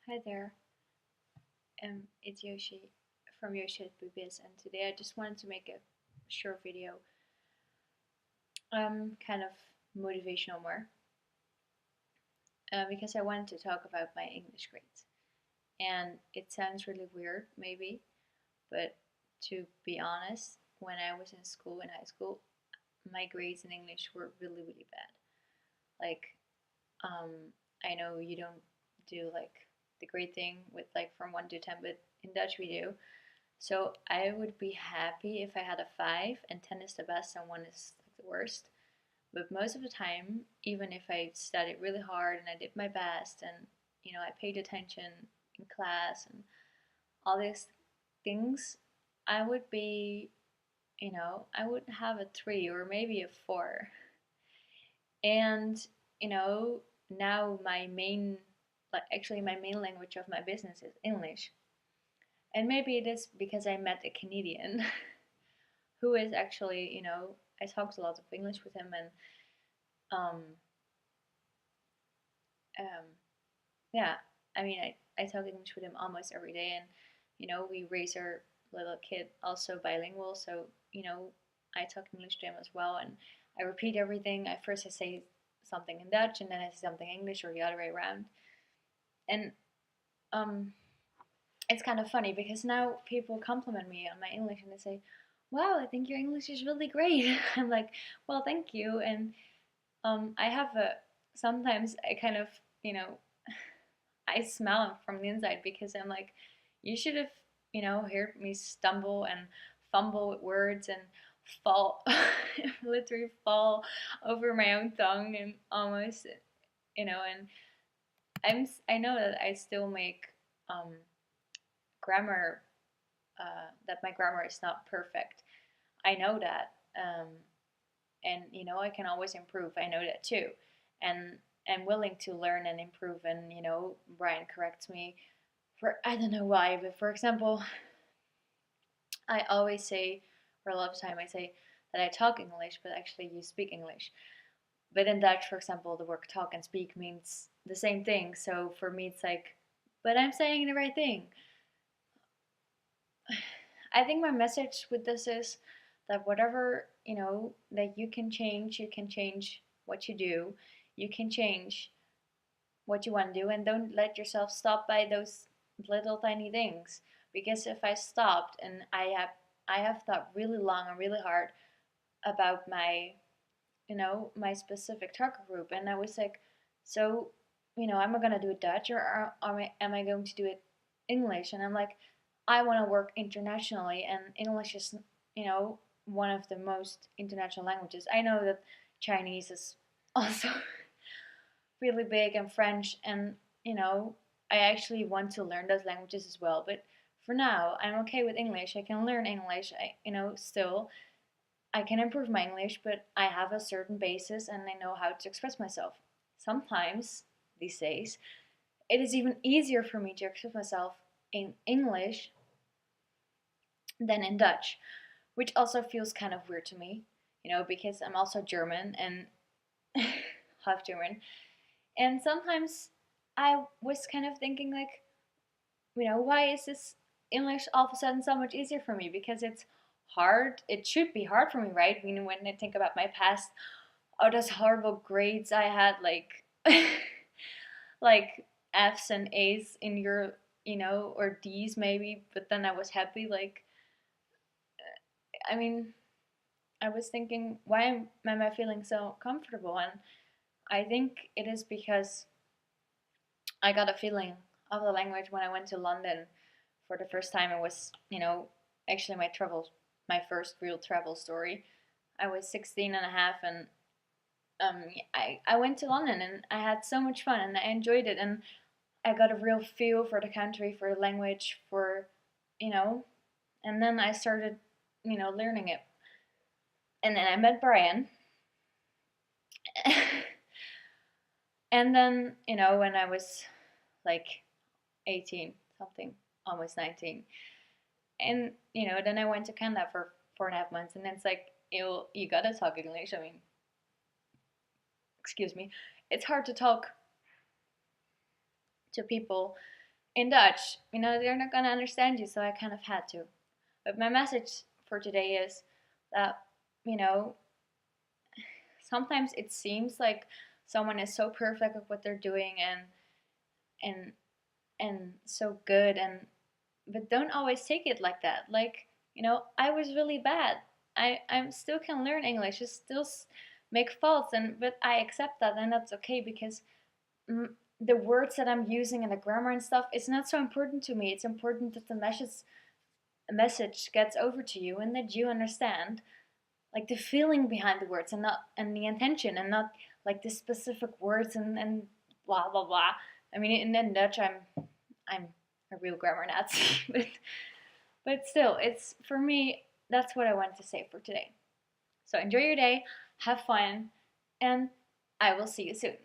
Hi there, it's Yoshi from Yoshi Happybizz, and today I just wanted to make a short video, kind of motivational more, because I wanted to talk about my English grades. And it sounds really weird, maybe, but to be honest, when I was in school, in high school, my grades in English were really, really bad. Like, um, I know you don't do like the grade thing with like from 1 to 10, but in Dutch we do. So I would be happy if I had a 5 and 10 is the best and 1 is like the worst. But most of the time, even if I studied really hard and I did my best and I paid attention in class and all these things, I would be, I would have a 3 or maybe a 4. And, now my main actually my main language of my business is English. And maybe it is because I met a Canadian who is actually, I talked a lot of English with him, and um, um, yeah, I mean, I talk English with him almost every day, and we raise our little kid also bilingual, so I talk English to him as well, and I repeat everything. At first, I say something in Dutch, and then I say something English, or the other way around, and um, it's kind of funny because now people compliment me on my English and they say, "Wow, I think your English is really great." I'm like, "Well, thank you." And I have a sometimes I kind of I smell from the inside because I'm like, you should have heard me stumble and fumble with words and fall, literally fall over my own tongue and almost and I know that I still make um, grammar that my grammar is not perfect. I know that, and I can always improve. I know that too, and I'm willing to learn and improve. And Brian corrects me for I don't know why, but for example, I always say, or a lot of time I say that I talk English, but actually you speak English. But in Dutch, for example, the word talk and speak means the same thing. So for me, it's like, but I'm saying the right thing. I think my message with this is that whatever, that you can change what you do, you can change what you want to do, and don't let yourself stop by those little tiny things. Because if I stopped and I have thought really long and really hard about my specific target group, and I was like, so, am I gonna do it Dutch or am I going to do it English? And I'm like, I want to work internationally, and English is, one of the most international languages. I know that Chinese is also really big, and French, and I actually want to learn those languages as well. But for now, I'm okay with English. I can learn English. Still, I can improve my English, but I have a certain basis and I know how to express myself. Sometimes, these days, it is even easier for me to express myself in English than in Dutch, which also feels kind of weird to me, because I'm also German and half German. And sometimes I was kind of thinking, like, why is this English all of a sudden so much easier for me? Because it's hard. It should be hard for me, right? When I think about my past, all those horrible grades I had, like, like F's and A's in your, or D's maybe, but then I was happy. Like, I mean, I was thinking, why am I feeling so comfortable? And I think it is because I got a feeling of the language when I went to London for the first time. It was, actually my first real travel story. I was 16 and a half, and I went to London and I had so much fun and I enjoyed it, and I got a real feel for the country, for the language, you know, and then I started, learning it. And then I met Brian. And then, when I was like 18 something, almost 19. And, then I went to Canada for 4.5 months, and it's like, you gotta talk English. I mean, excuse me. It's hard to talk to people in Dutch, they're not gonna understand you, so I kind of had to. But my message for today is that, you know, sometimes it seems like someone is so perfect at what they're doing and so good, but don't always take it like that. Like, I was really bad. I still can learn English. I still make faults, but I accept that, and that's okay, because the words that I'm using and the grammar and stuff, it's not so important to me. It's important that the message gets over to you, and that you understand like the feeling behind the words, and the intention, and not like the specific words and blah blah blah. I mean, in Dutch, I'm a real grammar Nazi, but still, it's for me. That's what I wanted to say for today. So enjoy your day, have fun, and I will see you soon.